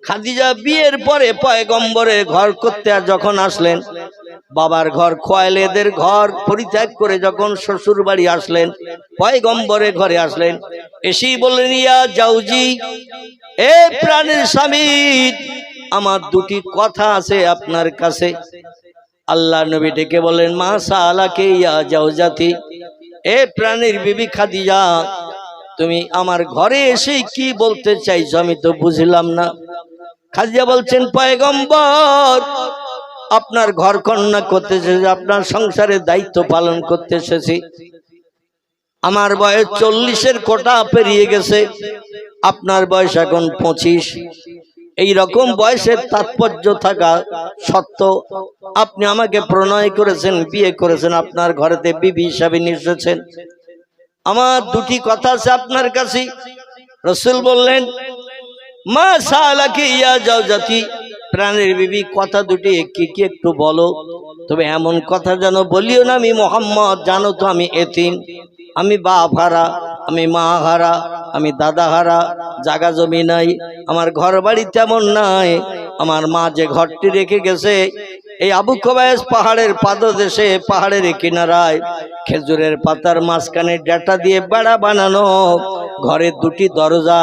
খাদিজা বিয়ের পরে পয়গম্বরের ঘর করতে আর যখন আসলেন, বাবার ঘর খোয়াইলেদের ঘর পরিত্যাগ করে যখন শ্বশুর বাড়ি আসলেন, পয়গম্বরের ঘরে আসলেন, এসেই বললেন, ইয়া জাউজি, এ প্রাণের স্বামী, আমার দুটি কথা আছে আপনার কাছে। আল্লাহ নবী ডেকে বলেন, মা সালাকে ইয়া জাউজাতি, এ প্রাণের বিবি খাদিজা, তুমি আমার ঘরে এসে কি বলতে চাইছো আমি তো বুঝলাম না। খাদিজা বলছেন, পয়গম্বর, আপনার ঘর কন্যা করতে এসেছি, আপনার সংসারের দায়িত্ব পালন করতে এসেছি। আমার বয়স 40-এর কোটা পেরিয়ে গেছে, আপনার বয়স এখন 25। এই রকম বয়সের তাৎপর্য থাকা সত্ত্বেও আপনি আমাকে প্রণয় করেছেন, বিয়ে করেছেন, আপনার ঘরেতে বিবি হিসাবে নিয়ে এসেছেন। আমার দুটি কথা আছে আপনার কাছে। রাসূল বললেন, মা সালাকি ইয়া জাওজাতি, প্রাণের বিবি, কথা দুটি কি কি একটু বলো, তবে এমন কথা যেন বলিও না আমি মোহাম্মদ, জানো তো আমি এতিম, আমি বাপ হারা, আমি মা হারা, আমি দাদা হারা, জায়গা জমি নাই, আমার ঘর বাড়ি তেমন নাই। আমার মা যে ঘরটি রেখে গেছে এই আবু কুবাইস পাহাড়ের পাদদেশে, পাহাড়ের কিনারায় খেজুরের পাতার মাঝখানে ডাটা দিয়ে বেড়া বানানো, ঘরের দুটি দরজা,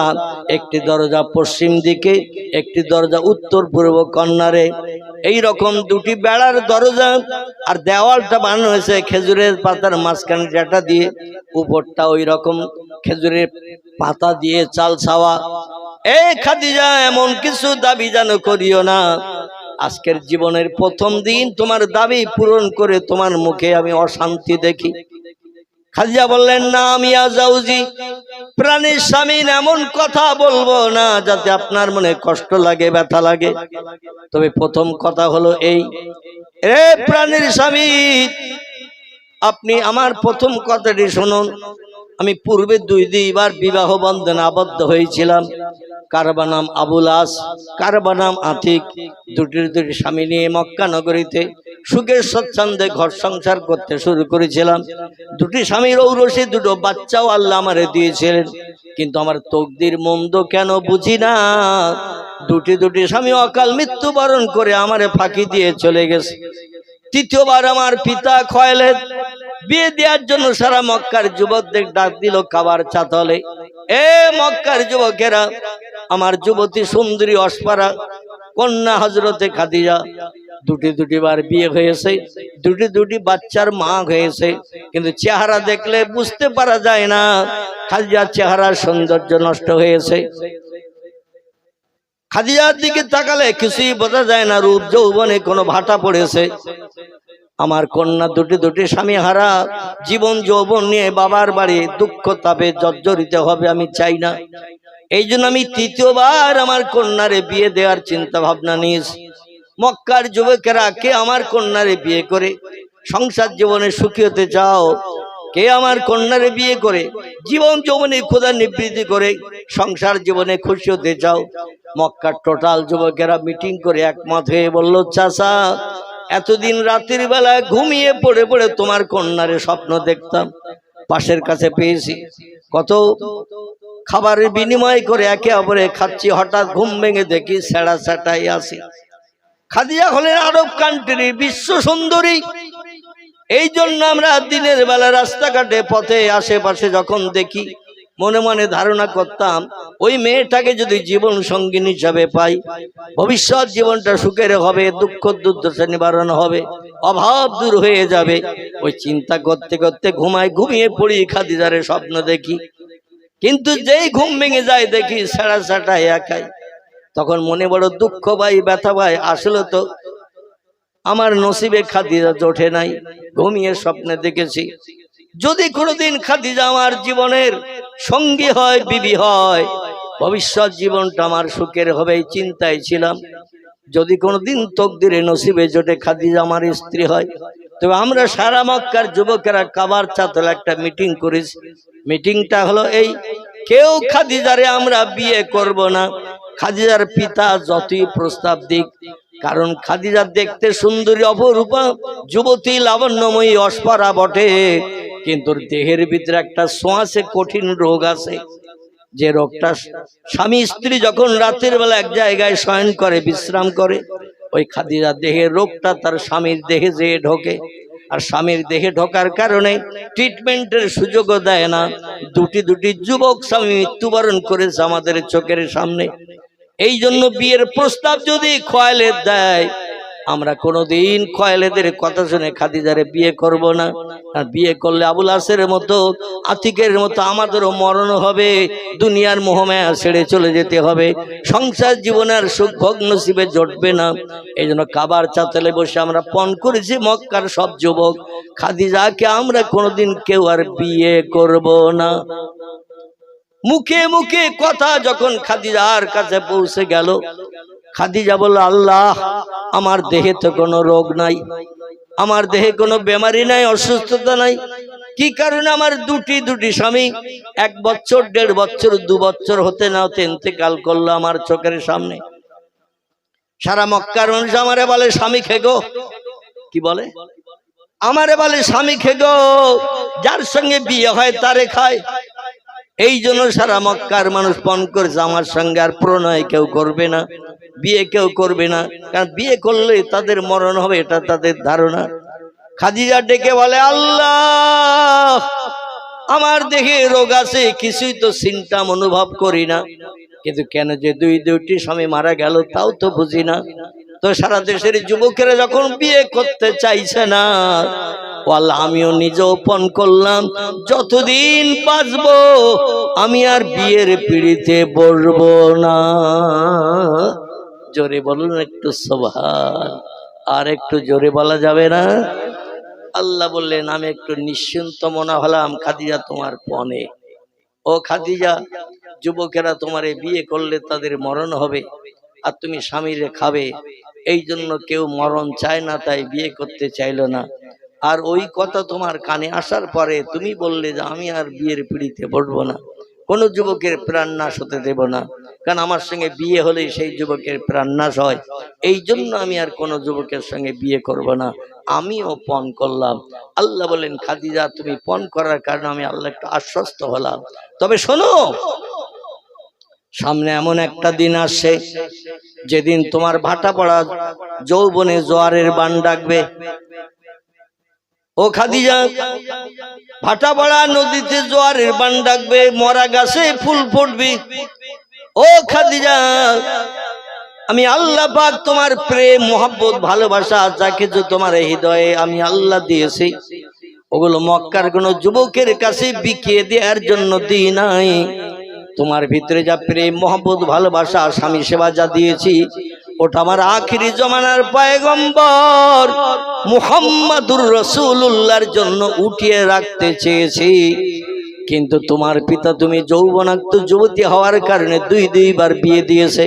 একটি দরজা পশ্চিম দিকে, একটি দরজা উত্তর পূর্ব কর্নারে, এই রকম দুটি বেড়ার দরজা। আর দেওয়ালটা বানানো হয়েছে খেজুরের পাতার মাঝখানে ডাটা দিয়ে, উপরটা ওই রকম খেজুরের পাতা দিয়ে চাল ছাওয়া। এ খাদিজা, এমন কিছু দাবি যেন করিও না, আজকের জীবনের প্রথম দিন তোমার দাবি পূরণ করে তোমার মুখে আমি অশান্তি দেখি। খাদিজা বললেন, না আমি জাউজি, প্রাণের স্বামী, এমন কথা বলবো না যাতে আপনার মনে কষ্ট লাগে, ব্যথা লাগে। তবে প্রথম কথা হলো এই, এ প্রাণের স্বামী, আপনি আমার প্রথম কথাটি শুনুন। আমি পূর্বে 2বার বিবাহ বন্ধনে আবদ্ধ হয়েছিলাম। কারবা নাম আবুল আস, কারবা নাম আতিক, দুটির স্বামী নিয়ে মক্কা নগরীতে সুখের স্বচ্ছন্দে ঘর সংসার করতে শুরু করেছিলাম। দুটি স্বামীর ঔরসে দুটো বাচ্চাও আল্লাহ আমারে দিয়েছিলেন, কিন্তু আমার তকদির মন্দ কেন বুঝি না, দুটি স্বামী অকাল মৃত্যুবরণ করে আমারে ফাঁকি দিয়ে চলে গেছে। তৃতীয়বার আমার পিতা খোয়াইলেদ বিয়ে দেওয়ার জন্য সারা মক্কার যুবকদের ডাক দিল কাবার চাতলে, এ মক্কার যুবকেরা, আমার যুবতী সুন্দরী অস্পারা কন্যা হযরতে খাদিজা দুটিবার বিয়ে হয়েছে, দুটি বাচ্চার মা হয়েছে, কিন্তু চেহারা দেখলে বুঝতে পারা যায় না খাদিজার চেহারার সৌন্দর্য নষ্ট হয়েছে। খাদিজার দিকে তাকালে কিছুই বোঝা যায় না, রূপ যৌবনে কোনো ভাটা পড়েছে। আমার কন্যা দুটি স্বামী হারা জীবন যৌবন নিয়ে বাবার বাড়ি দুঃখ তাপে জর্জরিত হবে আমি চাই না। এই জন্য আমি তৃতীয়বার আমার কন্যারে বিয়ে দেওয়ার চিন্তা ভাবনা নিয়েছি। মক্কার যুবকেরা, কে আমার কন্যারে বিয়ে করে সংসার জীবনে সুখী হতে চাও? কে আমার কন্যারে বিয়ে করে জীবন যৌবনে খোদা নিবৃত্তি করে সংসার জীবনে খুশি হতে চাও? মক্কার টোটাল যুবকেরা মিটিং করে একমত হয়ে বলল, চাচা, এতদিন রাতের বেলা ঘুমিয়ে পড়ে পড়ে তোমার কন্যারে স্বপ্ন দেখতাম, পাশের কাছে পেয়েছি, কত খাবারের বিনিময় করে একে অপরে খাচ্ছি, হঠাৎ ঘুম ভেঙে দেখি ছেঁড়া ছাটাই আসি। খাদিজা হলেন আরব কান্ট্রির বিশ্ব সুন্দরী। এই জন্য আমরা দিনের বেলা রাস্তাঘাটে পথে আশেপাশে যখন দেখি, মনে মনে ধারণা করতাম ওই মেয়েটাকে যদি জীবন সঙ্গিনী হিসাবে পাই, ভবিষ্যৎ জীবনটা সুখের হবে, দুঃখ দুর্দশা নিবারণ হবে, অভাব দূর হয়ে যাবে। ওই চিন্তা করতে করতে ঘুমিয়ে পড়ি, খাদিজারে স্বপ্ন দেখি, কিন্তু যেই ঘুম ভেঙে যায় দেখি ছেঁড়া ছাটা একাই। তখন মনে বড় দুঃখ ভাই, ব্যথা ভাই, আসলে তো আমার নসিবে খাদিজা জোটে নাই, ঘুমিয়ে স্বপ্নে দেখেছি। যদি কোনোদিন খাদিজা আমার জীবনের সঙ্গী হয়, বিবি হয়, ভবিষ্যৎ জীবনটা আমার সুখের হবে, এই চিন্তায় ছিলাম। যদি কোনোদিন তকদিরে নসিবে জোটে খাদিজা আমার স্ত্রী হয়, তবে আমরা সারা মক্কার যুবকেরা কাবার চাতলে একটা মিটিং করেছি। মিটিংটা হলো এই, কেউ খাদিজারে আমরা বিয়ে করব না, খাদিজার পিতা যতই প্রস্তাব দিক। কারণ খাদিজা দেখতে সুন্দরী, অপরূপা, যুবতী, লাবণ্যময়ী, অস্পরা বটে, কিন্তু দেহের ভিতরে একটা ছোঁয়াচে কঠিন রোগ আছে। যে রোগটা স্বামী স্ত্রী যখন রাতের বেলা এক জায়গায় শয়ন করে বিশ্রাম করে, ওই খাদিজা দেহের রোগটা তার স্বামীর দেহে যেয়ে ঢোকে, আর স্বামীর দেহে ঢোকার কারণে ট্রিটমেন্টের সুযোগও দেয় না। দুটি যুবক স্বামী মৃত্যুবরণ করেছে আমাদের চোখের সামনে। এই জন্য বিয়ের প্রস্তাব যদি খোয়াইলেদ দেয়, আমরা কোনোদিন খোয়াইলেদের কথা শুনে খাদিজারে বিয়ে করব না। আর বিয়ে করলে আবুল আসের মতো, আতিকের মতো আমাদেরও মরণ হবে, দুনিয়ার মোহমায়া ছেড়ে চলে যেতে হবে, সংসার জীবনের সুখ ভোগ নসিবে জটবে না। এই জন্য কাবার চাতালে বসে আমরা পণ করেছি মক্কার সব যুবক, খাদিজাকে আমরা কোনোদিন কেউ আর বিয়ে করব না। মুখে মুখে কথা যখন খাদিজার কাছে পৌঁছে গেল, খাদিজা বলল, আল্লাহ, আমার দেহে তো কোনো রোগ নাই, আমার দেহে কোনো বেমারি নাই, অসুস্থতা নাই, কি কারণে আমার দুটি স্বামী 1 বছর 1.5 বছর 2 বছর হতে না হতে ইন্তেকাল করলো আমার চোখের সামনে। সারা মক্কার মানুষ আমারে বলে স্বামী খেগো, কি বলে, আমারে বলে স্বামী খেগো, যার সঙ্গে বিয়ে হয় তারে খায়। এই জন্য সারা মক্কার মানুষ পণ করেছে আমার সঙ্গে আর প্রণয় কেউ করবে না, বিয়ে কেউ করবে না, কারণ বিয়ে করলে তাদের মরণ হবে, এটা তাদের ধারণা। খাদিজা ডেকে বলে, আল্লাহ, আমার দেহে রোগ আছে, কিছুই তো সিমটম অনুভব করি না, কিন্তু কেন যে দুটি স্বামী মারা গেল তাও তো বুঝি না। তো সারা দেশের যুবকেরা যখন বিয়ে করতে চাইছে না, আল্লাহ, আমিও নিজেও পণ করলাম, যতদিন বাঁচবো আমি আর বিয়ের পিড়িতে বসবো না। জোরে বলুন একটু সুবহান। আর একটু জোরে বলা যাবে না? আল্লাহ বললেন, আমি একটু নিশ্চিন্ত মনে হলাম খাদিজা তোমার পণে। ও খাদিজা, যুবকেরা তোমারে বিয়ে করলে তাদের মরণ হবে, আর তুমি স্বামীরে খাবে, এই জন্য কেউ মরণ চায় না, তাই বিয়ে করতে চাইলো না। আর ওই কথা তোমার কানে আসার পরে তুমি বললে যে আমি আর বিয়ের পিড়িতে বসবো না, কোনো যুবকের প্রাণ নাশ হতে দেব না, কারণ আমার সঙ্গে বিয়ে হলেই সেই যুবকের প্রাণ নাশ হয়, এই জন্য আমি আর কোনো যুবকের সঙ্গে বিয়ে করব না, আমিও পণ করলাম। আল্লাহ বলেন, খাদিজা, তুমি পণ করার কারণে আমি আল্লাহ একটু আশ্বস্ত হলাম। তবে শোনো, সামনে এমন একটা দিন আসছে যেদিন তোমার ভাটা পড়া যৌবনে জোয়ারের বান ডাকবে। ও খাদিজা, ভাটা পড়া নদীতে জোয়ারের বান ডাকবে, মরা গাছে ফুল ফুটবে। ও খাদিজা, আমি আল্লাহ পাক তোমার প্রেম, মোহাব্বত, ভালোবাসা যা কিছু তোমার হৃদয়ে আমি আল্লাহ দিয়েছি, ওগুলো মক্কার কোন যুবকের কাছে বিকিয়ে দেওয়ার জন্য দিই নাই। তোমার ভিতরে যা প্রেম, মোহাব্বত, ভালোবাসা, স্বামী সেবা যা দিয়েছি, ওটা আমার আখিরি জমানার পয়গম্বর মুহাম্মাদুর রাসূলুল্লাহর জন্য উঠিয়ে রাখতে চেয়েছি। কিন্তু তোমার পিতা, তুমি যৌবনাক্ত যুবতী হওয়ার কারণে 2-2বার বিয়ে দিয়েছে,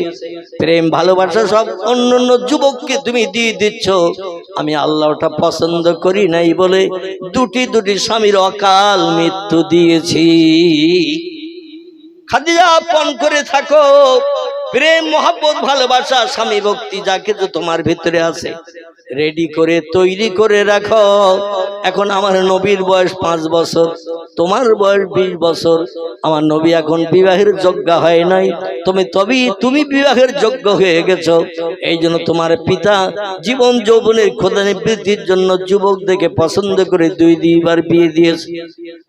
প্রেম ভালোবাসা সব অন্য যুবককে তুমি দিয়ে দিচ্ছ। আমি আল্লাহ ওটা পছন্দ করি নাই বলে দুটি স্বামীর অকাল মৃত্যু দিয়েছি। খাদিজা, পণ করে থাকো, প্রেম, মোহাব্বত, ভালোবাসা, স্বামী ভক্তি যা কিছু তোমার ভিতরে আছে রেডি করে তৈরি করে রাখো। এখন আমার নবীর বয়স 5 বছর, তোমার বয়স 20 বছর। আমার নবী এখন বিবাহের যোগ্য হয় নাই, তুমি বিবাহের যোগ্য হয়ে গেছো। এই জন্য তোমার পিতা জীবন যৌবনের খোদানি বৃদ্ধির জন্য যুবক দেখে পছন্দ করে 2-2বার বিয়ে দিয়েছে।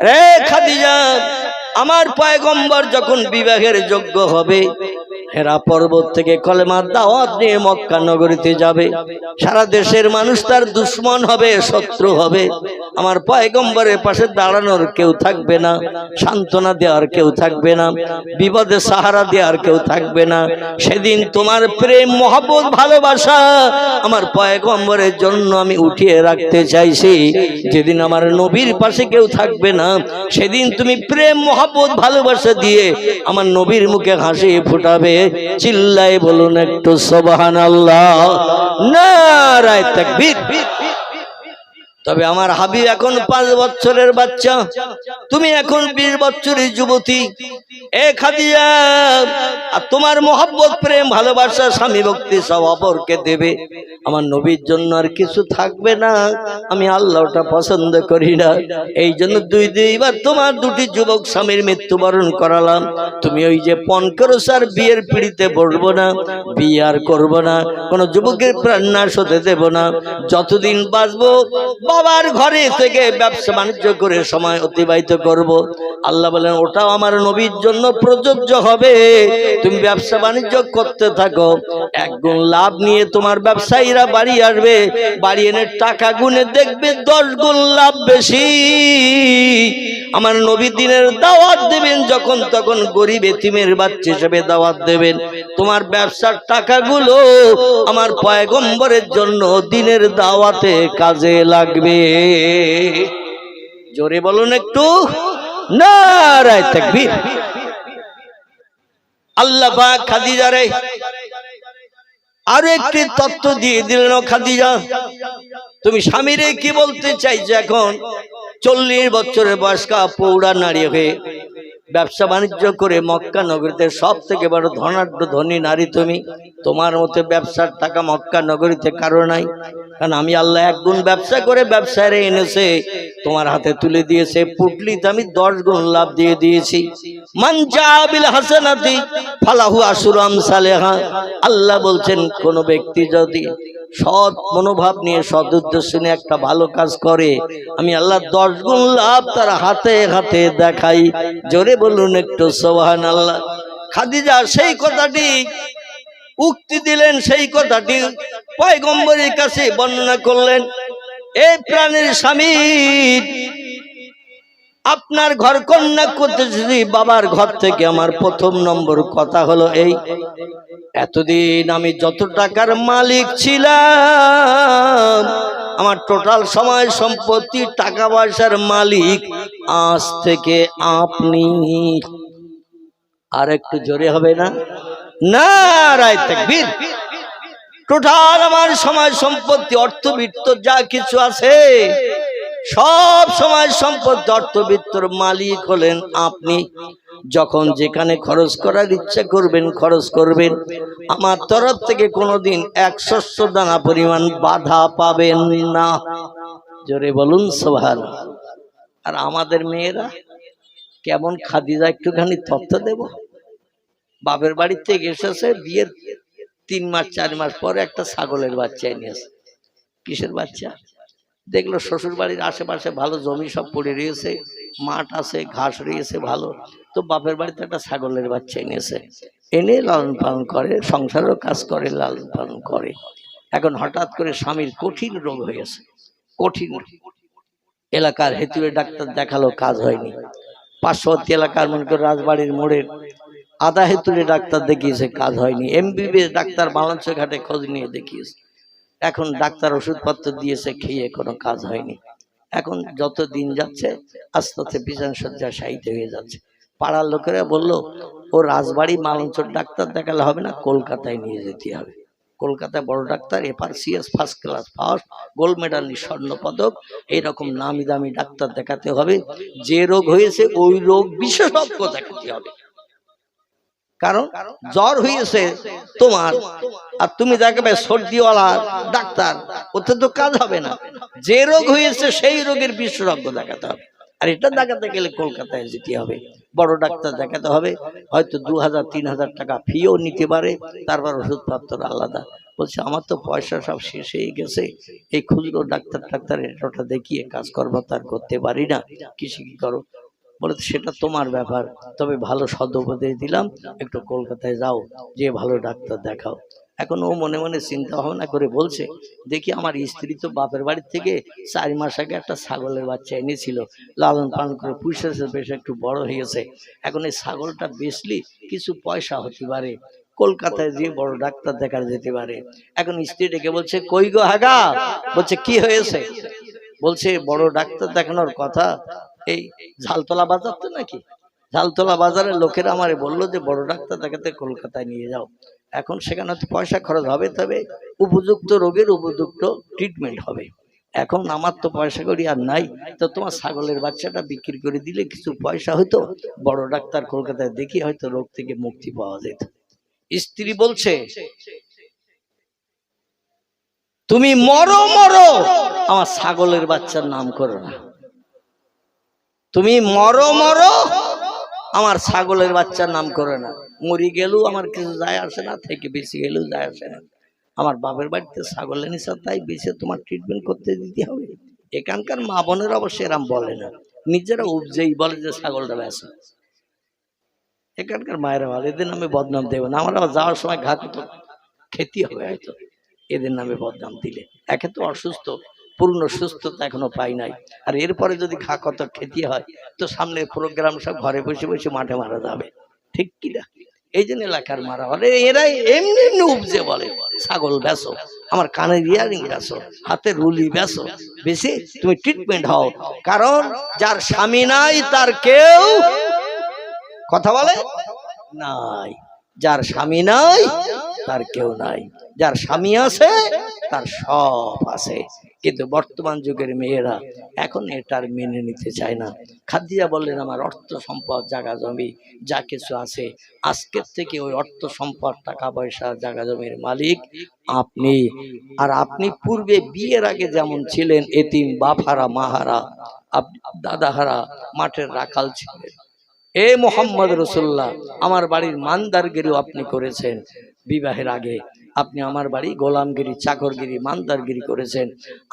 রে খাদিজা, আমার পয়গম্বর যখন বিবাহের যোগ্য হবে, হেরা পর্বত থেকে কলেমার দাওয়াত নিয়ে মক্কা নগরীতে যাবে, সারা দেশের মানুষ তার দুশ্মন হবে, শত্রু হবে, আমার পয়গম্বরের পাশে দাঁড়ানোর কেউ থাকবে না, সান্ত্বনা দেওয়ার কেউ থাকবে না, বিপদে সাহারা দেওয়ার কেউ থাকবে না। সেদিন তোমার প্রেম, মহব্বত, ভালোবাসা আমার পয়গম্বরের জন্য আমি উঠিয়ে রাখতে চাইছি। যেদিন আমার নবীর পাশে কেউ থাকবে না, সেদিন তুমি প্রেম, মহব্বত, ভালোবাসা দিয়ে আমার নবীর মুখে হাসি ফুটাবে। চিল্লায় বলুন একটু সুবহানাল্লাহ, নারায়ে তাকবীর। তো তবে আমার হাবিব এখন 5 বছরের বাচ্চা, তুমি এখন 20 বছরের যুবতী। এ খাদিজা, আর তোমার মোহাব্বত, প্রেম, ভালোবাসা, স্বামী ভক্তি সব অপরকে দেবে, আমার নবীর জন্য আর কিছু থাকবে না। আমি আল্লাহ ওটা পছন্দ করি না। এই জন্য দুইবার তোমার দুটি যুবক স্বামীর মৃত্যুবরণ করালাম। তুমি ওই যে পণ করেছো, আর বিয়ের পিড়িতে বসবো না, বিয়ে আর করবো না, কোনো যুবকের প্রাণ নাশ হতে দেব না। যতদিন বাঁচবো বাবার ঘরে থেকে ব্যবসা বাণিজ্য করে সময় অতিবাহিত করব। আল্লাহ বলেন ওটাও আমার নবীর জন্য প্রযোজ্য হবে। তুমি ব্যবসা বাণিজ্য করতে থাকো, 1 গুণ লাভ নিয়ে তোমার ব্যবসায়ীরা বাড়ি আসবে, বাড়ি এনে টাকা গুনে দেখবে 10 গুণ লাভ বেশি। আমার নবী দিনের দাওয়াত দেবেন, যখন তখন গরিব এতিমের বাচ্চা হিসেবে দাওয়াত দেবেন। তোমার ব্যবসার টাকাগুলো আমার পয়গম্বরের জন্য দিনের দাওয়াতে কাজে লাগবে। জোরে বলুন একটু নারায়ে তাকবীর। আল্লাহ পাক খাদিজারে আরো একটি তত্ত্ব দিয়ে দিলেন, খাদিজা তুমি স্বামীরে কি বলতে চাইছো? এখন 40 বছরের বয়স্কা পৌড়া নারী হয়ে ব্যবসা বাণিজ্য করে মক্কা নগরীতে সব থেকে বড় ধনাঢ্য ধনী নারী তুমি। তোমার মতো ব্যবসার টাকা মক্কা নগরীতে কারো নাই। কারণ আমি আল্লাহ 1 গুণ ব্যবসা করে ব্যবসায় এনেছে তোমার হাতে তুলে দিয়েছে, পুটলিতে আমি 10 গুণ লাভ দিয়ে দিয়েছি। মান জাবিল হাসানাতি ফালাহু আশরু আমসালিহা। আল্লাহ বলছেন কোন ব্যক্তি যদি সৎ মনোভাব নিয়ে সৎ উদ্দেশ্য নিয়ে একটা ভালো কাজ করে, আমি আল্লাহ 10 গুণ লাভ তার হাতে হাতে দেখাই। জোরে বলুন একটু সুবহানাল্লাহ। খাদিজা সেই কথাটি উক্তি দিলেন, সেই কথাটি পয়গম্বরের কাছে বর্ণনা করলেন। এই প্রাণের স্বামী, আপনার ঘর কন্যা করতে যদি বাবার ঘর থেকে আমার প্রথম নম্বর কথা হলো এই, এতদিন আমি যত টাকার মালিক ছিলাম, আমার টোটাল সময় সম্পত্তি টাকা পয়সার মালিক আজ থেকে আপনি। আর একটু জোরে হবে না? নারায়ে তাকবীর। টোটাল আমার সময় সম্পত্তি অর্থবিত্ত যা কিছু আছে সব সময় সম্পত্তি অর্থবিত্তর মালিক হলেন আপনি। যখন যেখানে খরচ করার ইচ্ছা করবেন খরচ করবেন, আমার তরফ থেকে কোনোদিন 1 শস্য দানা পরিমাণ বাধা পাবেন না। জোরে বলুন সুবহানাল্লাহ। আর আমাদের মেয়েরা কেমন খাদিজা একটুখানি তথ্য দেব। বাপের বাড়ি থেকে এসেছে, বিয়ের 3 মাস 4 মাস পরে একটা ছাগলের বাচ্চা এনেছে। কিসের বাচ্চা? দেখলো শ্বশুর বাড়ির আশেপাশে ভালো জমি সব পড়ে রয়েছে, মাঠ আছে, ঘাস রয়েছে ভালো, তো বাপের বাড়িতে একটা ছাগলের বাচ্চা এনেছে। এনে লালন পালন করে, সংসারেরও কাজ করে, লালন পালন করে। এখন হঠাৎ করে স্বামীর কঠিন রোগ হয়েছে, কঠিন। এলাকার হেতুড়ে ডাক্তার দেখালো, কাজ হয়নি। পার্শ্ববর্তী এলাকার মনে করে রাজবাড়ির মোড়ের আদা হেতুড়ে ডাক্তার দেখিয়েছে, কাজ হয়নি। MBBS ডাক্তার বালাঞ্চা ঘাটে খোঁজ নিয়ে দেখিয়েছে। এখন ডাক্তার ওষুধপত্র দিয়েছে, খেয়ে কোনো কাজ হয়নি। এখন যত দিন যাচ্ছে আস্তে আস্তে বিছানা শয্যা শায়িত হয়ে যাচ্ছে। পাড়ার লোকেরা বলল ও রাজবাড়ি মালঞ্চর ডাক্তার দেখালে হবে না, কলকাতায় নিয়ে যেতে হবে। কলকাতায় বড় doctor, FRCS first class first, gold medal, স্বর্ণ পদক, এইরকম নামি দামি ডাক্তার দেখাতে হবে। যে রোগ হয়েছে ওই রোগ বিশেষজ্ঞ দেখাতে হবে। কারণ জ্বর হয়েছে তোমার, আর তুমি দেখাবে সর্দিওয়ালা ডাক্তার, ওতে তো কাজ হবে না। যে রোগ হয়েছে সেই রোগের বিশেষজ্ঞ দেখাতে হবে। আর এটা দেখাতে গেলে কলকাতায় যেতে হবে, বড় ডাক্তার দেখাতে হবে। হয়তো 2000-3000 টাকা ফিও নিতে পারে, তারপর ওষুধপত্র আলাদা। বলছে আমার তো পয়সা সব শেষ হয়ে গেছে, এই খুচরো ডাক্তার এটা দেখিয়ে কাজ করবো তার করতে পারি না, কি করো? বলে সেটা তোমার ব্যাপার, তবে ভালো সদুপদেশ দিলাম, একটু কলকাতায় যাও, যে ভালো ডাক্তার দেখাও। এখন ও মনে মনে চিন্তা ভাবনা করে বলছে, দেখি আমার স্ত্রী তো বাপের বাড়ি থেকে 4 মাস আগে একটা ছাগলের বাচ্চা এনেছিল, লালন পালন করে পুষেছে, বেশ একটু বড় হয়েছে। এখন এই ছাগলটা বেচলি কিছু পয়সা হতে পারে, কলকাতায় গিয়ে বড় ডাক্তার দেখা যেতে পারে। এখন স্ত্রী ডেকে বলছে, কই গো হাগা? বলছে কি হয়েছে? বলছে বড় ডাক্তার দেখানোর কথা, এই ঝালতলা বাজার তো নাকি, ঝালতলা বাজারের লোকেরা আমারে বললো যে বড় ডাক্তার দেখাতে কলকাতায় নিয়ে যাও। এখন সেখানে তো পয়সা খরচ হবে, তবে উপযুক্ত রোগের উপযুক্ত ট্রিটমেন্ট হবে। এখন আমার তো পয়সা করি আর নাই, তো তোমার ছাগলের বাচ্চাটা বিক্রি করে দিলে কিছু পয়সা হইতো, বড় ডাক্তার কলকাতায় দেখি হয়তো রোগ থেকে মুক্তি পাওয়া যেত। স্ত্রী বলছে তুমি মরো মরো, আমার ছাগলের বাচ্চার নাম করো না। তুমি মরো মরো, আমার ছাগলের বাচ্চার নাম করো না। মরি গেলেও আমার কিছু যায় আসে না, থেকে বেশি গেলেও যায় আসে না। আমার বাপের বাড়িতে ছাগল এনেছে, তাই বেশি তোমার ট্রিটমেন্ট করতে দিতে হবে। এখানকার মা বোনের অবশ্যই এরম বলে না, নিজেরা উপজেই বলে যে ছাগলটা বেসো। এখানকার মায়েরা বলে এদের নামে বদনাম দেবে না, আমার আবার যাওয়ার সময় ঘাত তো খেতে হবে হয়তো এদের নামে বদনাম দিলে। একে তো অসুস্থ, পূর্ণ সুস্থতা এখনো পাই নাই, আর এরপরে যদি ঘা কত খেতে হয় তো সামনের প্রোগ্রাম সব ঘরে বসে বসে মাঠে মারা যাবে, ঠিক কিনা? এই জন্য এলাকার মারা বলে, এরাই এমনি এমনি উপজে বলে ছাগল বেসো, আমার কানের ইয়ারিং বেসো, হাতে রুলি বেসো, বেশি তুমি ট্রিটমেন্ট হও। কারণ যার স্বামী নাই তার কেউ কথা বলে নাই, যার স্বামী নাই তার কেউ নাই, যার স্বামী আছে তার সব আছে। কিন্তু বর্তমান যুগের মেয়েরা এখন এটার মেনে নিতে চায় না। খাদিজা বললেন আমার অর্থ সম্পদ জায়গা জমি যা কিছু আছে, আজকের থেকে ওই অর্থ সম্পদ টাকা পয়সা জায়গা জমির মালিক আপনি। আর আপনি পূর্বে বিয়ের আগে যেমন ছিলেন এতিম বাপহারা মাহারা দাদাহারা মাঠের রাখাল ছিলেন, এ মোহাম্মদ রসুল্লাহ আমার বাড়ির মানদারগিরিও আপনি করেছেন। বিবাহের আগে আপনি আমার বাড়ি গোলামগিরি চাকরগিরি মানদারগিরি করেছেন।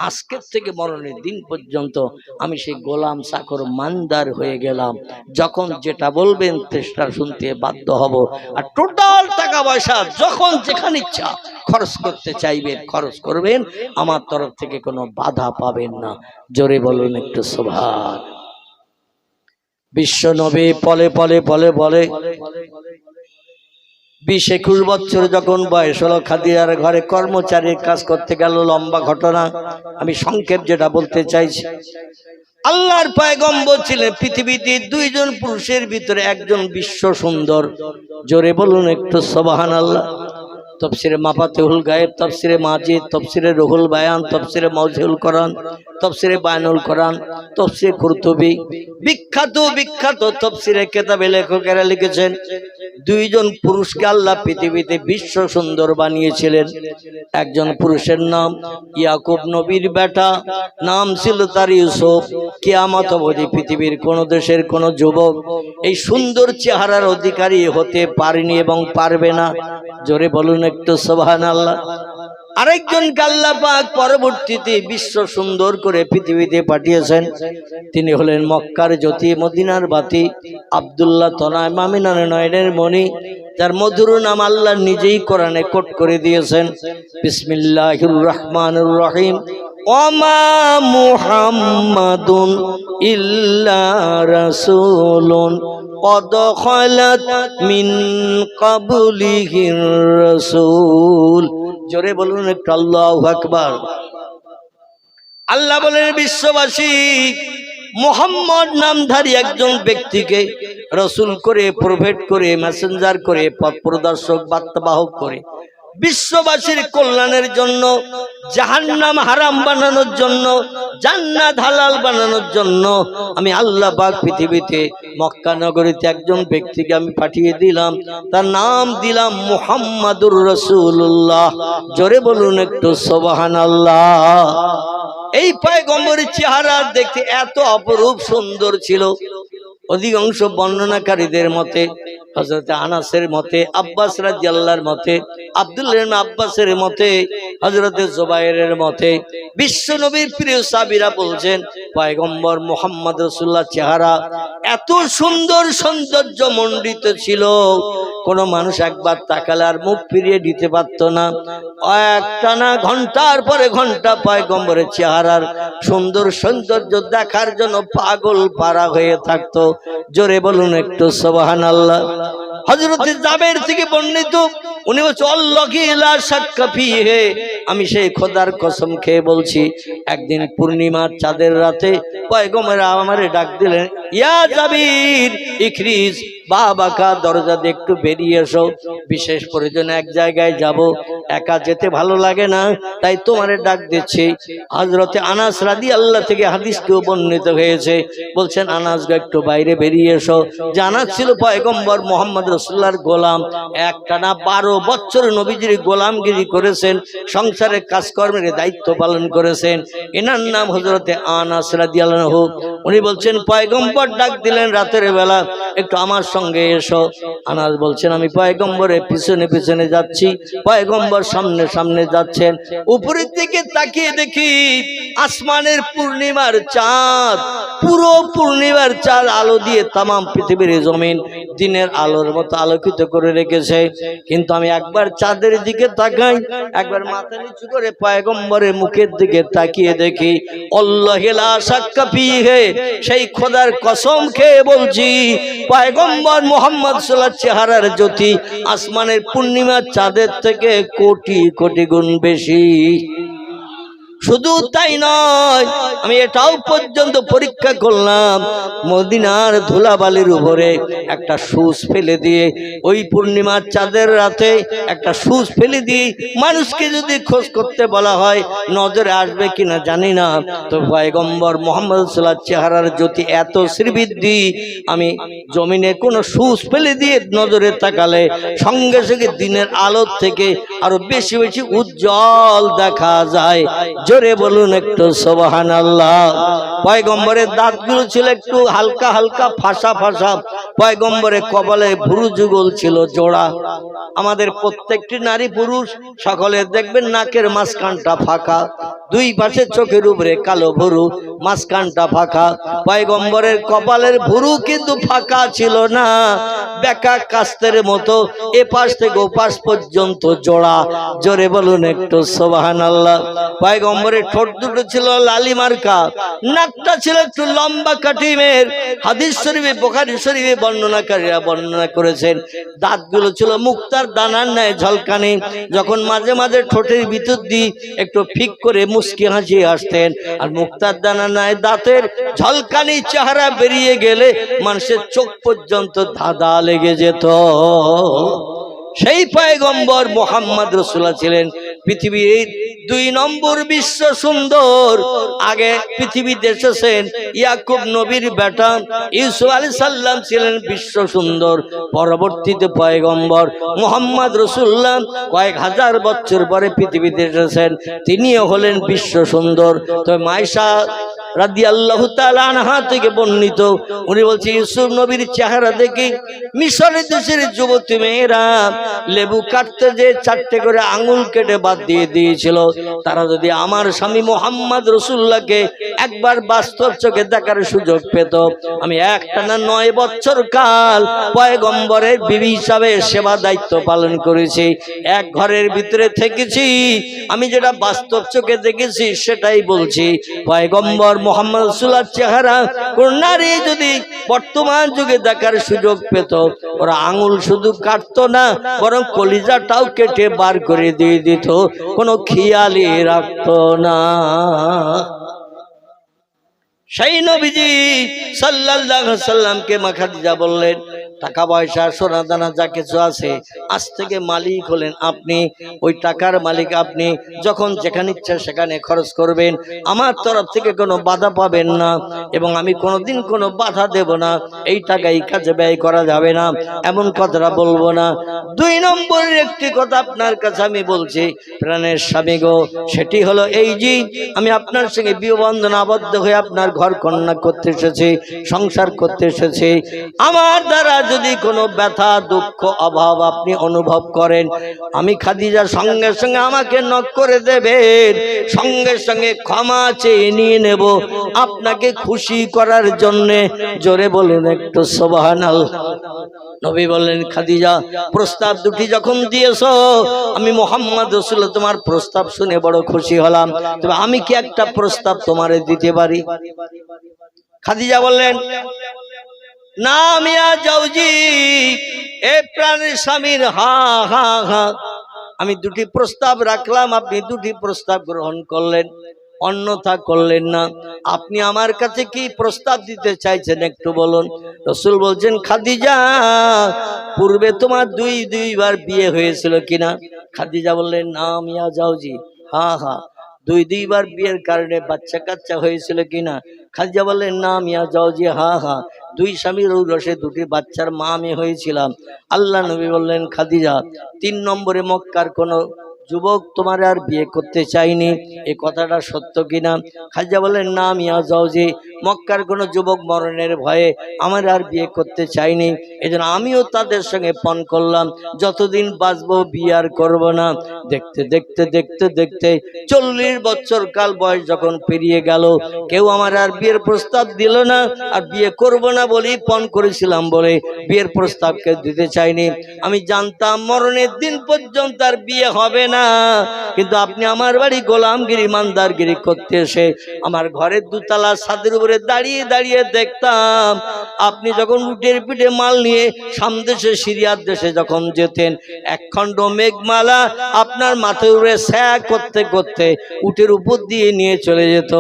আজকের থেকে মরণের দিন পর্যন্ত আমি সেই গোলাম চাকর মানদার হয়ে গেলাম। যখন যেটা বলবেন চেষ্টা শুনতে বাধ্য হব। আর টোটাল টাকা পয়সা যখন যেখানে ইচ্ছা খরচ করতে চাইবেন খরচ করবেন, আমার তরফ থেকে কোনো বাধা পাবেন না। জোরে বলুন একটু সুবহান। বিশ্ব নবী পলে পলে বলে বলে 20-21 বছর যখন বয়স হলো, খাদিজার ঘরে কর্মচারীর কাজ করতে গেল। লম্বা ঘটনা, আমি সংক্ষেপ যেটা বলতে চাইছি, আল্লাহর পয়গম্বর ছিলেন পৃথিবীতে দুইজন পুরুষের ভিতরে একজন বিশ্ব সুন্দর। জোরে বলুন একটু সুবহানাল্লাহ। তফসিরে মাফাতিহুল গায়েব, তফসিরে মাজিদ, তফসিরে রুহুল বায়ান, তফসিরে মাউজিউল কোরআন, তফসিরে বায়ানুল কোরআন, তফসিরে কুরতুবী, বিখ্যাত বিখ্যাত তফসিরে কিতাবে লেখকেরা লিখেছেন দুইজন পুরুষকে আল্লাহ পৃথিবীতে বিশ্ব সুন্দর বানিয়েছিলেন। একজন পুরুষের নাম ইয়াকুব নবীর বেটা, নাম ছিল তার ইউসুফ। কিয়ামত অবধি পৃথিবীর কোন দেশের কোন যুবক এই সুন্দর চেহারার অধিকারী হতে পারেনি এবং পারবে না। জোরে বলুন একটু সুবহানাল্লাহ। আরেকজনকে আল্লাহ পাক পরবর্তীতে বিশ্ব সুন্দর করে পৃথিবীতে পাঠিয়েছেন। তিনি হলেন মক্কার জ্যোতি, মদিনার বাতি, আব্দুল্লাহ তনয় মামিনার নয়নের মণি, যার মধুর নাম আল্লাহ নিজেই কোরআনে কোট করে দিয়েছেন। বিসমিল্লাহির রহমানির রহিম। ওমা মুহাম্মাদুন ইল্লা রাসূলুন قد خلت من قبله الرسول। জোরে বলুন একটু আল্লাহু আকবার। আল্লাহ বলেন বিশ্ববাসী মুহাম্মদ নামধারী একজন ব্যক্তিকে রাসূল করে, প্রফেট করে, মেসেঞ্জার করে, পথ প্রদর্শক বার্তাবাহক করে বিশ্ববাসীর কল্যাণের জন্য, জাহান্নাম হারাম বানানোর জন্য, জান্নাত হালাল বানানোর জন্য আমি আল্লাহ পাক পৃথিবীতে মক্কা নগরীতে একজন ব্যক্তিকে আমি পাঠিয়ে দিলাম। তার নাম দিলাম মুহাম্মাদুর রাসূলুল্লাহ। জোরে বলুন একটু সুবহানাল্লাহ। এই পয়গম্বরের চেহারা দেখতে এত অপরূপ সুন্দর ছিল, অধিকাংশ বর্ণনাকারীদের মতে, হযরত আনাসের মতে, আব্বাস রাদিয়াল্লাহর মতে, আব্দুল্লাহ ইবনে আব্বাসের মতে, হযরত জুবাইরের মতে, বিশ্ব নবীর প্রিয় সাহাবীরা বলছেন পয়গম্বর মুহাম্মদ রাসূলুল্লাহ চেহারা এত সুন্দর সৌন্দর্য মণ্ডিত ছিল, কোন মানুষ একবার তাকালে আর মুখ ফিরিয়ে দিতে পারত না। একটানা ঘন্টার পরে ঘন্টা পয়গম্বরের চেহারার সুন্দর সৌন্দর্য দেখার জন্য পাগল পারা হয়ে থাকতো। জোরে বলুন একটু সুবহানাল্লাহ। হযরত জাবের থেকে বর্ণিত, উনি বলছেন আল্লাহি লা শাক্কা ফিহি, আমি সেই খোদার কসম খেয়ে বলছি, একদিন পূর্ণিমার চাঁদের রাতে পয়গম্বর আমারে ডাক দিলেন, ইয়া জাবির ইখরিজ বাবাকা, দরজা দিয়ে একটু বেরিয়ে এসো, বিশেষ প্রয়োজনে এক জায়গায় যাব। একা যেতে ভালো লাগে না, তাই তোমারে ডাক দিচ্ছি। হযরতে আনাস রাদিয়াল্লাহু থেকে হাদিসটিও বর্ণিত হয়েছে, বলছেন আনাস একটু বাইরে বেরিয়ে এসো। জানা ছিল পয়গম্বর মুহাম্মদ রাসূলুল্লাহর গোলাম, একটানা 12 বছর নবীজির গোলামগিরি করেছেন, সংসারের কাজকর্মের দায়িত্ব পালন করেছেন। এনার নাম হযরতে আনাস রাদিয়াল্লাহু আনহু। উনি বলছেন পয়গম্বর ডাক দিলেন রাতের বেলা, একটু আমার সঙ্গে এসো। আনাস বলছেন আমি পয়গম্বরের পিছনে পিছনে যাচ্ছি, পয়গম্বর সামনে সামনে যাচ্ছেন। উপরের দিকে তাকিয়ে দেখি আসমানের পূর্ণিমার চাঁদ, পুরো পূর্ণিমার চাঁদ আলো দিয়ে তামাম পৃথিবীর জমিন দিনের আলোর মতো আলোকিত করে রেখেছে। কিন্তু আমি একবার চাঁদের দিকে তাকাই, একবার মাথা নিচু করে পয়গম্বরের মুখের দিকে তাকিয়ে দেখি আল্লাহি লা শাক্কা ফীহি, সেই খোদার কসম খেয়ে বলছি পয়গম্বর মুহাম্মদ সাল্লাল্লাহু আলাইহি চেহারার জ্যোতি আসমানের পূর্ণিমার চাঁদের থেকে কোটি কোটি গুণ বেশি। শুধু তাই নয়, আমি এটাও পর্যন্ত পরীক্ষা করলাম, মদিনার ধুলাবালির উপরে একটা সুস ফেলে দিয়ে, ওই পূর্ণিমার চাঁদের রাতে একটা সুস ফেলে দিয়ে মানুষকে যদি খোঁজ করতে বলা হয় নজরে আসবে কিনা জানি না, তো পয়গম্বর মুহাম্মদ সাল্লাল্লাহু আলাইহি চেহারার জ্যোতি এত শ্রীবৃদ্ধি, আমি জমিনে কোনো সুস ফেলে দিয়ে নজরে তাকালে সঙ্গে সঙ্গে দিনের আলোর থেকে আরো বেশি বেশি উজ্জ্বল দেখা যায়। জোরে বলুন একটু সুবহানাল্লাহ। পয়গম্বরের দাঁতগুলো ছিল একটু হালকা হালকা ফাঁসা ফাঁসা, পয়গম্বরের কপালে ভুরু যুগল ছিল জোড়া। আমাদের প্রত্যেকটি নারী পুরুষ সকলের দেখবেন নাকের মাঝখানটা ফাঁকা, দুই পাশে চোখের উপরে কালো ভুরু, মাঝখানটা ফাঁকা। পয়গম্বরের কপালের ভুরু কিন্তু ফাঁকা ছিল না, বেকা কাস্তের মতো এপাশ থেকে ওপাশ পর্যন্ত জোড়া। জোরে বলুন একটু সুবহানাল্লাহ। পয়গম্বরের ঠোঁট দুটো ছিল লালি মার্কা, নাকটা ছিল একটু লম্বা কাটিমের। হাদিস শরীফে বুখারী শরীফে বর্ণনাকারীরা বর্ণনা করেছেন দাঁতগুলো ছিল মুক্তার দানার ন্যায় ঝলকানি, যখন মাঝে মাঝে ঠোঁটের ভিতর দিয়ে একটু ফিক করে মুস্কি হাসি আসতেন, আর মুক্তার দানার ন্যায় দাঁতের ঝলকানি চেহারা বেরিয়ে গেলে মানুষের চোখ পর্যন্ত ধাঁধা লেগে যেত। সেই পয়গম্বর মুহাম্মদ রাসূলুল্লাহ ছিলেন পৃথিবীর 2 নম্বর বিশ্ব সুন্দর। আগে পৃথিবীতে এসেছেন ইয়াকুব নবীর বেটা ইউসুফ আলাইহিস সালাম ছিলেন বিশ্ব সুন্দর। পরবর্তীতে পয়গম্বর মুহাম্মদ রাসূলুল্লাহ কয়েক হাজার বছর পরে পৃথিবীতে এসেছেন, তিনিও হলেন বিশ্ব সুন্দর। তো মাইশা রাদিয়াল্লাহু তাআলা আনহা থেকে বর্ণিত, উনি বলছেন ইউসুফ নবীর চেহারা দেখে মিশরের দেশের যুবতী মেয়েরা লেবু কাটতে যে 4টে করে আঙ্গুল কেটে বাদ দিয়ে দিয়েছিল। তারা যদি আমার স্বামী মুহাম্মদ রাসূলুল্লাহকে একবার বাস্তব চোখে দেখার সুযোগ পেত, আমি একটানা 9 বছর কাল পয়গম্বরের বিবি হিসাবে সেবা দায়িত্ব পালন করেছি, এক ঘরের ভিতরে থেকেছি। আমি যেটা বাস্তব চোখে দেখেছি সেটাই বলছি। পয়গম্বর মুহাম্মদ রাসূলুল্লাহর চেহারা কোন নারী যদি বর্তমান যুগে দেখার সুযোগ পেত, ওরা আঙ্গুল শুধু কাটতো না, বরং কলিজাটাও কেটে বার করে দিয়ে দিত, কোনো খেয়ালই রাখতো না। সেই নবীজি সাল্লাল্লাহু আলাইহি ওয়াসাল্লামকে মা খাদিজা বললেন, টাকা পয়সা সোনা দানা যা কিছু আছে আজ থেকে মালিক হলেন আপনি, ওই টাকার মালিক আপনি, যখন যেখানে ইচ্ছা সেখানে খরচ করবেন, আমার তরফ থেকে কোনো বাধা পাবেন না, এবং আমি কোনোদিন কোনো বাধা দেব না, এই টাকা এই কাজে ব্যয় করা যাবে না, এমন কথাটা বলবো না। 2 নম্বরের একটি কথা আপনার কাছে আমি বলছি প্রাণের স্বামী গো, সেটি হলো এই যে আমি আপনার সঙ্গে বিবাহবন্ধন আবদ্ধ হয়ে আপনার ঘর কন্যা করতে এসেছি, সংসার করতে এসেছি। আমার দ্বারা যদি কোনো ব্যথা দুঃখ অভাব আপনি অনুভব করেন, আমি খাদিজা সঙ্গে সঙ্গে আমাকে নক করে দেবেন, সঙ্গে সঙ্গে ক্ষমা চেয়ে নিয়ে নেব আপনাকে খুশি করার জন্য। জোরে বলুন একটু সুবহানাল্লাহ। নবী বললেন, খাদিজা প্রস্তাব দুটি যখন দিয়েছো, আমি মুহাম্মদ রাসূলুল্লাহ তোমার প্রস্তাব শুনে বড় খুশি হলাম, তবে আমি কি একটা প্রস্তাব তোমারে দিতে পারি? খাদিজা বললেন, না মিয়া জাউজি, এ প্রাণের স্বামীর হা হা হা, আমি 2টি প্রস্তাব রাখলাম, আপনি 2টি প্রস্তাব গ্রহণ করলেন, অন্যথা করলেন না। আপনি আমার কাছে কি প্রস্তাব দিতে চাইছেন একটু বলুন। রাসূল বলছেন, খাদিজা পূর্বে তোমার 2 বার বিয়ে হয়েছিল কিনা? খাদিজা বললেন নাম ইয়া জাওজি, হ্যাঁ হ্যাঁ। দুইবার বিয়ের কারণে বাচ্চা কাচ্চা হয়েছিল কিনা? খাদিজা বললেন নাম ইয়া জাওজি, হ্যাঁ হ্যাঁ। দুই স্বামীর ঔরসে দুটি বাচ্চার মা আমি হয়েছিলাম। আল্লাহ নবী বললেন খাদিজা 3 নম্বরে মক্কার কোন যুবক তোমার আর বিয়ে করতে চাইনি, এই কথাটা সত্য কিনা? খাদিজা বললেন না মিয়া জাওজি, মক্কার কোন যুবক মরণের ভয়ে আমার আর বিয়ে করতে চাইনি, এজন্য আমিও তাদের সঙ্গে পণ করলাম যতদিন বাঁচবো বিয়ে আর করব না। দেখতে দেখতে দেখতে দেখতে 40 বছর কাল বয়স যখন পেরিয়ে গেল, কেউ আমার আর বিয়ের প্রস্তাব দিল না। আর বিয়ে করব না বলেই পণ করেছিলাম বলে বিয়ের প্রস্তাব কেউ দিতে চাইনি। আমি জানতাম মরণের দিন পর্যন্ত আর বিয়ে হবে না, কিন্তু আপনি আমার বাড়ি গোলামগিরি ইমানদারগিরি করতে এসে আমার ঘরের দুতলা ছাদের উপরে দাঁড়িয়ে দাঁড়িয়ে দেখতাম আপনি যখন উটের পিঠে মাল নিয়ে সামদেশে সিরিয়ার দেশে যখন যেতেন, একখণ্ড মেঘমালা আপনার মাথার উপরে ছায়া করতে করতে উটের উপর দিয়ে নিয়ে চলে যেত।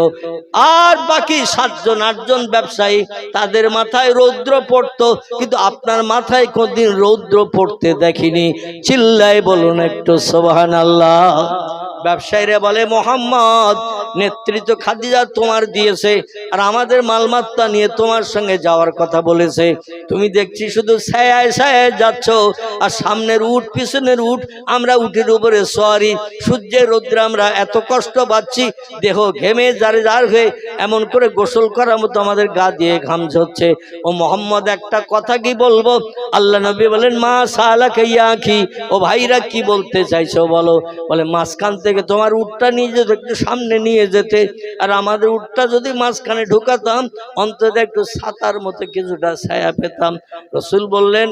আর বাকি 7জন 8জন ব্যবসায়ী তাদের মাথায় রৌদ্র পড়তো, কিন্তু আপনার মাথায় কোনদিন রৌদ্র পড়তে দেখিনি। চিল্লায় বলুন একটু সুবহানাল্লাহ। ব্যবসায়ীরা বলে মোহাম্মদ নেতৃত্ব খাদিজা তোমার দিয়েছে, আর আমাদের মালমাত্তা নিয়ে তোমার সঙ্গে যাওয়ার কথা বলেছে। তুমি দেখছি শুধু ছায়ায় ছায়ায় যাচ্ছ, আর সামনের উট পিছনের উট, আমরা উটের উপরে সওয়ারি, সূর্যের রৌদ্রে আমরা এত কষ্ট পাচ্ছি, দেহ ঘেমে জারে জার হয়ে এমন করে গোসল করার মতো আমাদের গা দিয়ে ঘাম ঝরছে। ও মোহাম্মদ একটা কথা কি বলবো? আল্লাহ নবী বলেন মা সালাকা ইয়া আখি, ও ভাইরা কি বলতে চাইছো বলো? বলে মাঝখান থেকে তোমার উটটা নিয়ে যেতে, একটু সামনে নিয়ে যেতে, আর আমাদের উটটা যদি মাঝখানে ঢুকাতাম অন্তত একটু ছাতার মতো কিছুটা ছায়া পেতাম। রসুল বললেন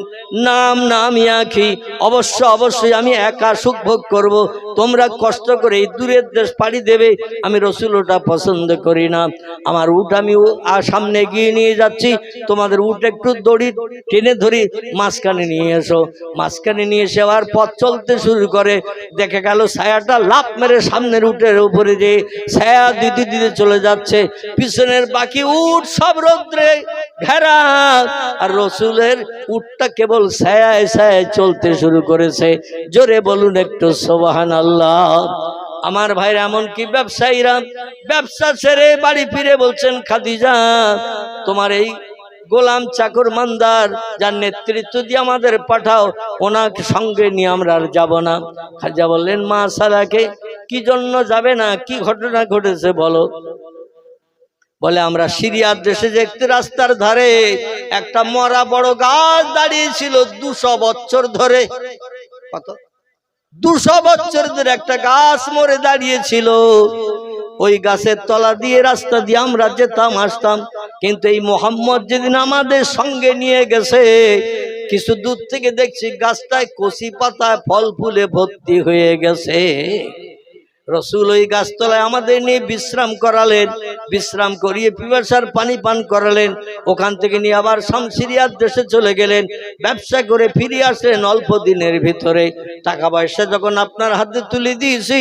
নাম নাম ইয়াখি, অবশ্য অবশ্যই আমি একা সুখ ভোগ করবো, তোমরা কষ্ট করে এই দূরের দেশ পাড়ি দেবে, আমি রসুল ওটা পছন্দ করি না। আমার উট আমি সামনে গিয়ে নিয়ে যাচ্ছি, তোমাদের উট একটু দড়ি টেনে ধরি মাঝখানে নিয়ে এসো। মাঝখানে নিয়ে এসে আবার পথ চলতে শুরু করে, দেখে গেল ছায়াটা লাফ মেরে সামনের উটের উপরে যে ছায়া দিতে দিতে চলে যাচ্ছে, পিছনের বাকি উট সব রৌদ্রে ঘেরা, আর রসুলের উটটা কেবল ছায়ায় ছায়ায় চলতে শুরু করেছে। জোরে বলুন একটু সুবহানাল্লাহ। আমার ভাইরা এমনকি ব্যবসায়ীরা ব্যবসা ছেড়ে বাড়ি ফিরে বলছেন খাদিজা তোমার এই গোলাম চাকর মানদার যার নেতৃত্ব দিয়ে আমাদের পাঠাও, ওনাকে সঙ্গে নিয়ে আমরা আর যাব না। খাদিজা বললেন মা সালাকে, কি জন্য যাবে না, কি ঘটনা ঘটেছে বলো? বলে আমরা সিরিয়ার দেশে যে একটি রাস্তার ধারে একটা মরা বড় গাছ দাঁড়িয়েছিল 200 বছর ধরে। কত? 200 বছর ধরে একটা গাছ মরে দাঁড়িয়েছিল। ওই গাছের তলা দিয়ে রাস্তা দিয়ে আমরা যেতাম আসতাম, কিন্তু এই মোহাম্মদ যেদিন আমাদের সঙ্গে নিয়ে গেছে, কিছু দূর থেকে দেখছি গাছটায় কচি পাতায় ফল ফুলে ভর্তি হয়ে গেছে। রসুল ওই গাছতলায় আমাদের নিয়ে বিশ্রাম করালেন, বিশ্রাম করিয়ে পিপাসার পানি পান করালেন। ওখান থেকে নিয়ে আবার শামসিরিয়ার দেশে চলে গেলেন, ব্যবসা করে ফিরে আসলেন অল্প দিনের ভিতরে। টাকা পয়সা যখন আপনার হাতে তুলে দিয়েছি,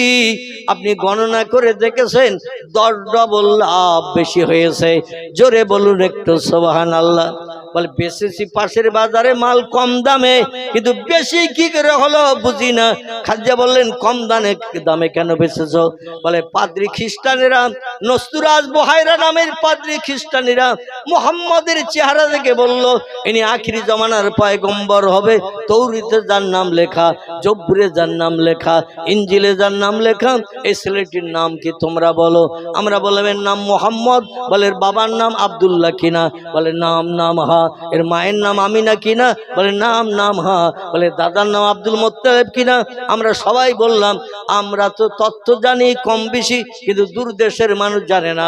আপনি গণনা করে দেখেছেন 10 ডবল লাভ বেশি হয়েছে। জোরে বলুন একটু সুবহানাল্লাহ। বলে বেচেছি পাশের বাজারে মাল কম দামে, কিন্তু বেশি কি করে হলো বুঝি না। খাদিজা বললেন কম দামে কেন বেচেছো? বলে পাদ্রী খ্রিস্টানেরা, নস্তুরাজ বহাইরা নামের পাদ্রী খ্রিস্টানেরা মুহাম্মদের চেহারা দেখে বলল ইনি আখিরি জমানার পয়গম্বর হবে। তৌরাতে যার নাম লেখা, জব্বুরে যার নাম লেখা, ইনজিলে যার নাম লেখা, এই ছেলেটির নাম কি তোমরা বলো? আমরা বললাম নাম মোহাম্মদ। বলে বাবার নাম আব্দুল্লাহ কিনা? বলে নাম হা। এর মায়ের নাম আমিনা কিনা? বলে নাম হা। বলে দাদার নাম আব্দুল মুত্তালিব কিনা? আমরা সবাই বললাম আমরা তো তথ্য জানি কম বেশি, কিন্তু দূর দেশের মানুষ জানে না।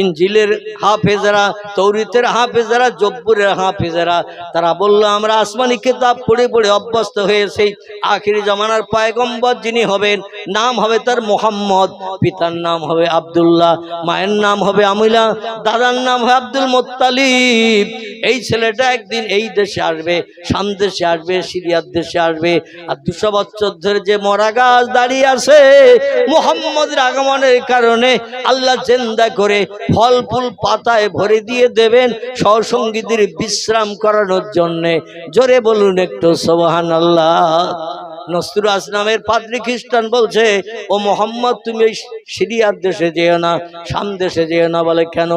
ইনজিলের হাফেজরা, তৌরাতের হাফেজরা, জব্বুরের হাফেজরা, তারা বলল আমরা আসমানি কিতাব পড়ে পড়ে অভ্যস্ত হয়েছি। আখিরি জামানার পয়গম্বর যিনি হবেন নাম হবে তার মোহাম্মদ, পিতার নাম হবে আব্দুল্লাহ, মায়ের নাম হবে আমিনা, দাদার নাম হবে আব্দুল মুত্তালিব। এই ছেলেটা একদিন এই দেশে আসবে, শাম দেশে আসবে, সিরিয়ার দেশে আসবে। আর 200 বছর ধরে যে মরা গাছ দাঁড়িয়ে আছে, মুহাম্মদের আগমনের কারণে আল্লাহ জিন্দা করে ফল ফুল পাতায় ভরে দিয়ে দেবেন সহসঙ্গীদের বিশ্রাম করানোর জন্য। জোরে বলুন একটু সুবহানাল্লাহ। নসরুল নামের পাদ্রী খ্রিস্টান বলছে, ও মোহাম্মদ তুমি ওই সিরিয়ার দেশে যেও না, শাম দেশে যেও না। বলে কেন?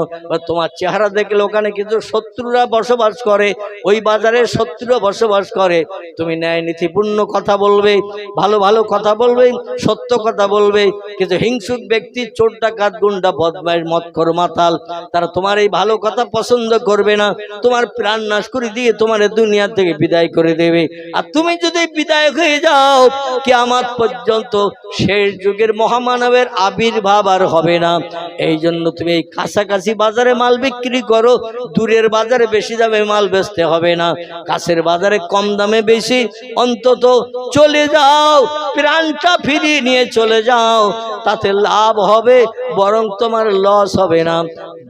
তোমার চেহারা দেখলে ওখানে কিছু শত্রুরা বসবাস করে, ওই বাজারে শত্রুরা বসবাস করে। তুমি ন্যায় নীতিপূর্ণ কথা বলবে, ভালো ভালো কথা বলবে, সত্য কথা বলবে, কিন্তু হিংসুক ব্যক্তি, চোর ডাকাত গুন্ডা বদমাইশ মদখোর মাতাল, তারা তোমার এই ভালো কথা পছন্দ করবে না, তোমার প্রাণ নাশ করে দিয়ে তোমার দুনিয়া থেকে বিদায় করে দেবে। আর তুমি যদি বিদায় হয়ে যাও, কিয়ামত পর্যন্ত শেষ যুগের মহামানবের আবির্ভাব আর হবে না। এই জন্য তুমি এই কাছাকাছি বাজারে মাল বিক্রি করো, দূরের বাজারে বেশি দামে মাল বেচতে হবে না, কাছের বাজারে কম দামে বেশি, অন্তত চলে যাও, প্রাণটা ফিরিয়ে নিয়ে চলে যাও, তাতে লাভ হবে, বরং তোমার লস হবে না।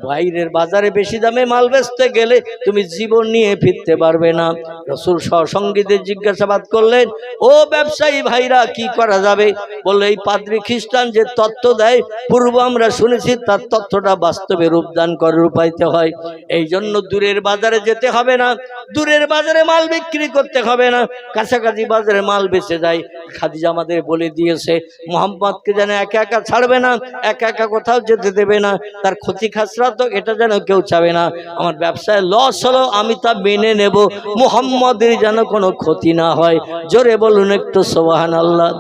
বাইরের বাজারে বেশি দামে মাল বেচতে গেলে তুমি জীবন নিয়ে ফিরতে পারবে না। রাসূল সঙ্গীদের জিজ্ঞাসাবাদ করলেন, ও ব্যবসায়ী ভাইরা কি করা যাবে? বললো, এই পাদ্রী খ্রিস্টান যে তত্ত্ব দেয় পূর্ব আমরা শুনেছি, তার তত্ত্বটা বাস্তবে রূপদান করে রূপাইতে হয়। এই জন্য দূরের বাজারে যেতে হবে না, দূরের বাজারে মাল বিক্রি করতে হবে না, কাছাকাছি বাজারে মাল বেচে যায়। খাদিজা আমাদের বলে দিয়েছে, মোহাম্মদকে যেন একা একা ছাড়বে না, একা একা কোথাও যেতে দেবে না, তার ক্ষতি খাসরা তো এটা যেন কেউ চাবে না। আমার ব্যবসায় লস হলো, আমি তা মেনে নেব, মুহাম্মদের যেন কোনো ক্ষতি না হয়। জোরে বলুন একটু সুবহানাল্লাহ।